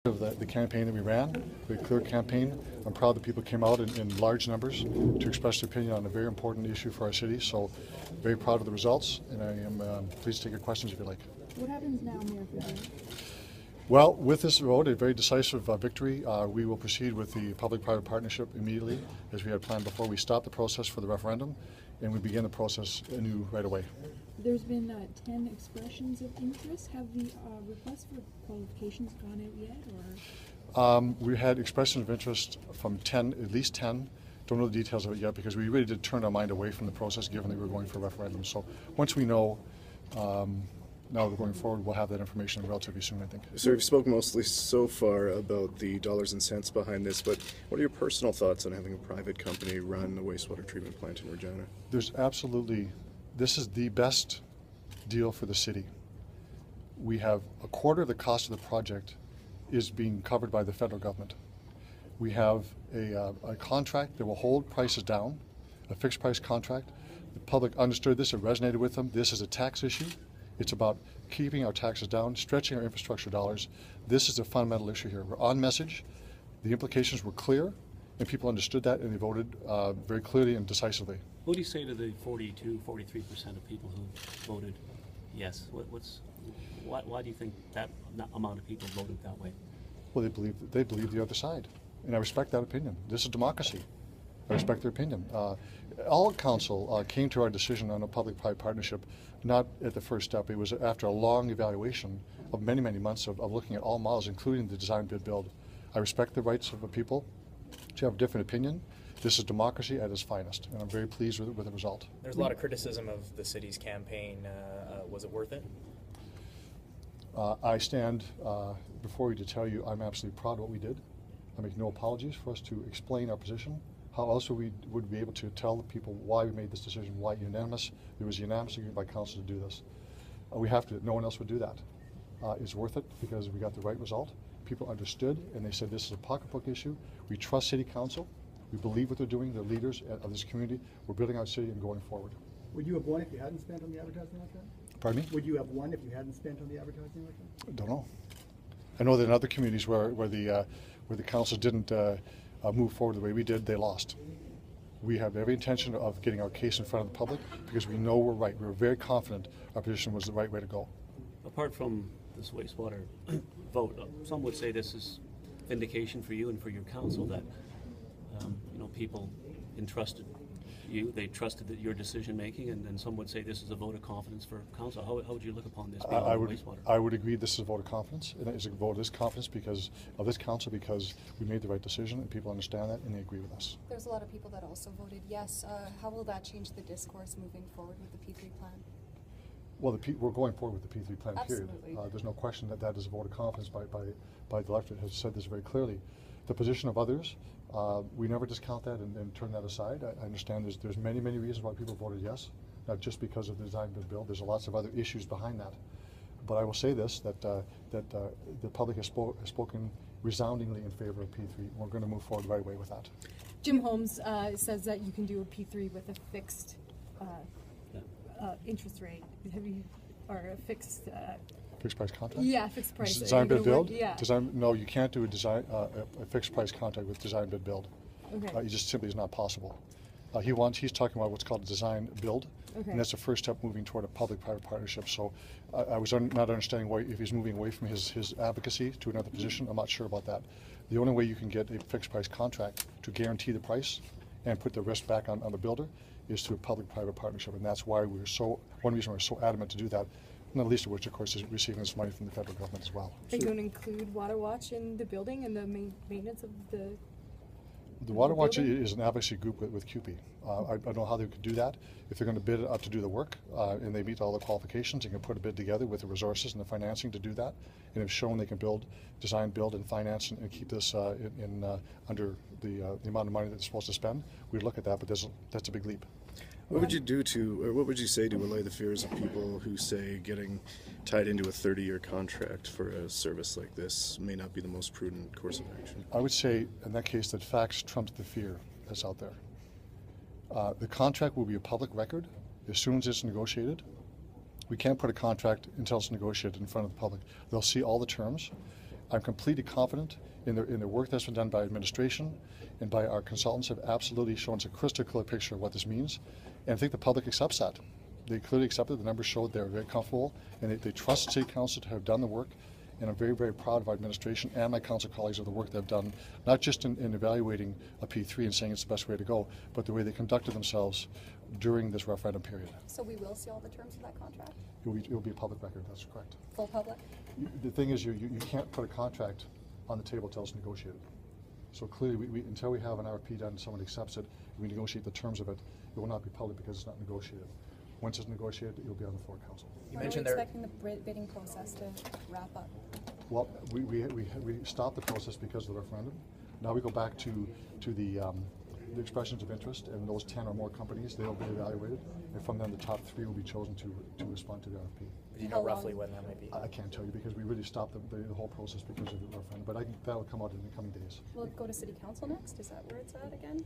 Of the campaign that we ran, the clear campaign. I'm proud that people came out in large numbers to express their opinion on a very important issue for our city. So very proud of the results, and I am pleased to take your questions if you like. What happens now, Mayor Fougere? Well, with this vote, a very decisive victory, we will proceed with the public-private partnership immediately, as we had planned before. We stopped the process for the referendum, and we begin the process anew right away. There's been 10 expressions of interest. Have the requests for qualifications gone out yet, or? We had expressions of interest from 10, at least 10. Don't know the details of it yet because we really did turn our mind away from the process, given that we were going for a referendum. So once we know, now that we're going forward, we'll have that information relatively soon, I think. So we've spoken mostly so far about the dollars and cents behind this, but what are your personal thoughts on having a private company run a wastewater treatment plant in Regina? There's absolutely, this is the best deal for the city. We have a quarter of the cost of the project is being covered by the federal government. We have a contract that will hold prices down, a fixed price contract. The public understood this, it resonated with them. This is a tax issue. It's about keeping our taxes down, stretching our infrastructure dollars. This is a fundamental issue here. We're on message. The implications were clear, and people understood that, and they voted very clearly and decisively. What do you say to the 43% of people who voted yes? Why do you think that amount of people voted that way? Well, they believe the other side, and I respect that opinion. This is democracy. I respect their opinion. All council came to our decision on a public-private partnership not at the first step. It was after a long evaluation of many, many months of looking at all models, including the design, bid, build. I respect the rights of the people to have a different opinion. This is democracy at its finest, and I'm very pleased with the result. There's a lot of criticism of the city's campaign. Was it worth it? I stand before you to tell you I'm absolutely proud of what we did. I make no apologies for us to explain our position. How else would we be able to tell the people why we made this decision, why unanimous? There was unanimous agreement by council to do this. We have to, no one else would do that. It's worth it because we got the right result. People understood, and they said this is a pocketbook issue. We trust city council. We believe what they're doing. They're leaders of this community. We're building our city and going forward. Would you have won if you hadn't spent on the advertising like that? Pardon me? Would you have won if you hadn't spent on the advertising like that? I don't know. I know that in other communities where the council didn't move forward the way we did, they lost. We have every intention of getting our case in front of the public because we know we're right. We're very confident our position was the right way to go. Apart from this wastewater vote, some would say this is vindication for you and for your council that people entrusted you, they trusted that your decision making, and some would say this is a vote of confidence for council. How would you look upon this? I would agree this is a vote of confidence, and it is a vote of this confidence because of this council, because we made the right decision and people understand that and they agree with us. There's a lot of people that also voted yes. How will that change the discourse moving forward with the P3 plan? Well, we're going forward with the P3 plan, Absolutely. period. There's no question that that is a vote of confidence by the electorate. Has said this very clearly. The position of others, we never discount that and turn that aside. I understand there's many reasons why people voted yes, not just because of the design, bid, build. There's lots of other issues behind that. But I will say this, that the public has spoken resoundingly in favor of P3. We're going to move forward right away with that. Jim Holmes says that you can do a P3 with a fixed interest rate. Or a fixed... Fixed price contract? Yeah, fixed price. Design, bid, build? Yeah. No, you can't do a fixed price contract with design, bid, build. Okay. It just simply is not possible. He's talking about what's called a design build, okay. And that's the first step moving toward a public-private partnership. So I was not understanding why, if he's moving away from his advocacy to another position, I'm not sure about that. The only way you can get a fixed price contract to guarantee the price and put the risk back on the builder is through a public-private partnership, and that's why one reason we're so adamant to do that. Not least of which, of course, is receiving this money from the federal government as well. Are you going to include Water Watch in the building and the maintenance of the... The Water Watch is an advocacy group with CUPE. I don't know how they could do that. If they're going to bid up to do the work and they meet all the qualifications, they can put a bid together with the resources and the financing to do that. And if shown they can design, build, and finance and keep this under the amount of money that they're supposed to spend, we'd look at that, but that's a big leap. What would you do or what would you say to allay the fears of people who say getting tied into a 30-year contract for a service like this may not be the most prudent course of action? I would say, in that case, that facts trumps the fear that's out there. The contract will be a public record as soon as it's negotiated. We can't put a contract until it's negotiated in front of the public. They'll see all the terms. I'm completely confident in the work that's been done by administration and by our consultants have absolutely shown us a crystal clear picture of what this means. And I think the public accepts that. They clearly accepted. The numbers showed they're very comfortable and they trust City Council to have done the work. And I'm very, very proud of our administration and my council colleagues of the work they've done, not just in evaluating a P3 and saying it's the best way to go, but the way they conducted themselves during this referendum period. So we will see all the terms of that contract? It will be a public record, that's correct. Full public? The thing is, you can't put a contract on the table until it's negotiated. So clearly, until we have an RFP done and someone accepts it, and we negotiate the terms of it, it will not be public because it's not negotiated. Once it's negotiated, it will be on the floor of council. You When mentioned are we there. expecting the bidding process to wrap up? Well, we stopped the process because of the referendum. Now we go back to the expressions of interest, and those 10 or more companies, they'll be evaluated, and from them the top 3 will be chosen to respond to the RFP. Do you How know long? roughly when that might be? I can't tell you because we really stopped the whole process because of the referendum, but that'll come out in the coming days. Will it go to city council next? Is that where it's at again?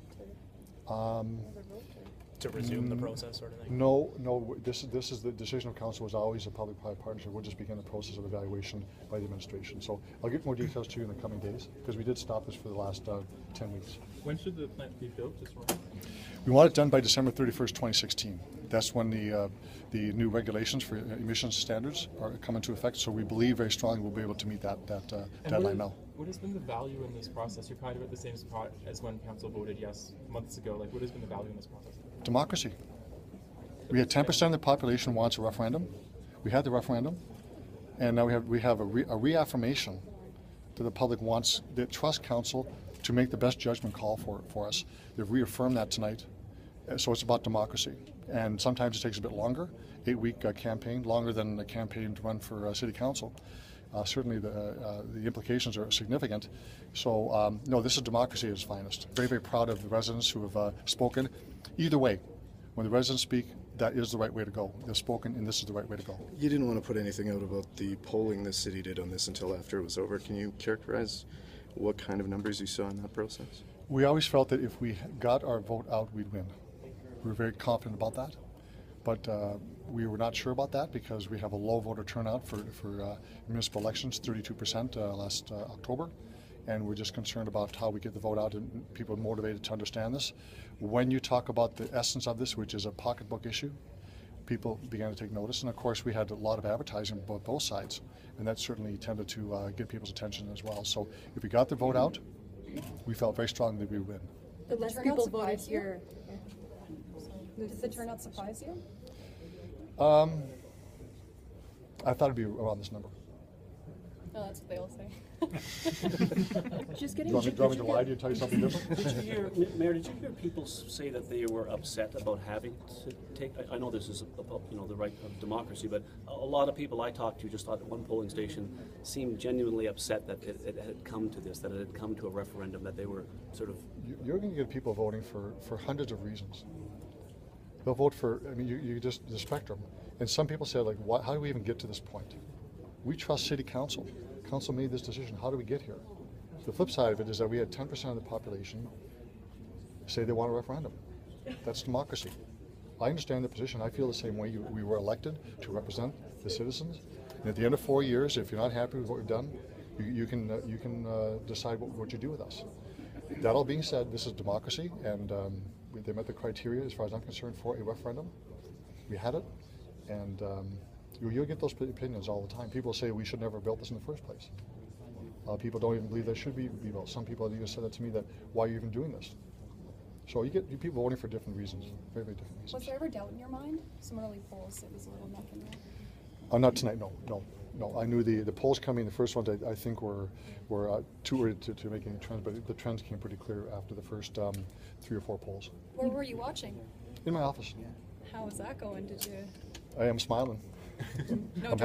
To another vote, or? To resume the process, sort of thing? No. This is the decision of council was always a public-private partnership. We'll just begin the process of evaluation by the administration. So I'll get more details to you in the coming days because we did stop this for the last 10 weeks. When should the plant be built? Just one. We want it done by December 31st, 2016. That's when the new regulations for emissions standards are come into effect. So we believe very strongly we'll be able to meet that deadline now. What has been the value in this process? You're kind of at the same spot as when council voted yes months ago. Like, what has been the value in this process? Democracy. We had 10% of the population wants a referendum. We had the referendum, and now we have a reaffirmation that the public wants, that trust council to make the best judgment call for us. They've reaffirmed that tonight. So it's about democracy, and sometimes it takes a bit longer. 8-week campaign, longer than a campaign to run for city council. Certainly the implications are significant. So no, this is democracy at its finest. Very, very proud of the residents who have spoken. Either way, when the residents speak, that is the right way to go. They've spoken, and this is the right way to go. You didn't want to put anything out about the polling the city did on this until after it was over. Can you characterize what kind of numbers you saw in that process? We always felt that if we got our vote out, we'd win. We were very confident about that. But we were not sure about that because we have a low voter turnout for municipal elections, 32% last October. And we're just concerned about how we get the vote out and people are motivated to understand this. When you talk about the essence of this, which is a pocketbook issue, people began to take notice. And of course, we had a lot of advertising on both sides, and that certainly tended to get people's attention as well. So if we got the vote out, we felt very strongly that we would win. But less turnout people voted surprise you? here. Did the turnout surprise you? I thought it'd be around this number. No, that's what they all say. Just Do getting. you want me to lie to you and tell you something different? Did you hear, Mayor, did you hear people say that they were upset about having to take, I know this is about, the right of democracy, but a lot of people I talked to just thought at one polling station seemed genuinely upset that it had come to this, that it had come to a referendum, that they were sort of... You're going to get people voting for hundreds of reasons. They'll vote for, you just, the spectrum. And some people say, like, how do we even get to this point? We trust City Council. Council made this decision. How do we get here? The flip side of it is that we had 10% of the population say they want a referendum. That's democracy. I understand the position. I feel the same way. We were elected to represent the citizens. And at the end of 4 years, if you're not happy with what we've done, you can decide what you do with us. That all being said, this is democracy, and they met the criteria, as far as I'm concerned, for a referendum. We had it, and you'll get those opinions all the time. People say we should never have built this in the first place. People don't even believe there should be built. Some people have even said that to me, that why are you even doing this? So you get people voting for different reasons, very, very different reasons. Was there ever doubt in your mind? Some early polls, it was a little neck and neck. Not tonight, no. I knew the polls coming, the first ones I think were too early to make any trends, but the trends came pretty clear after the first 3 or 4 polls. Where were you watching? In my office. How was that going? Did you? I am smiling. No I'm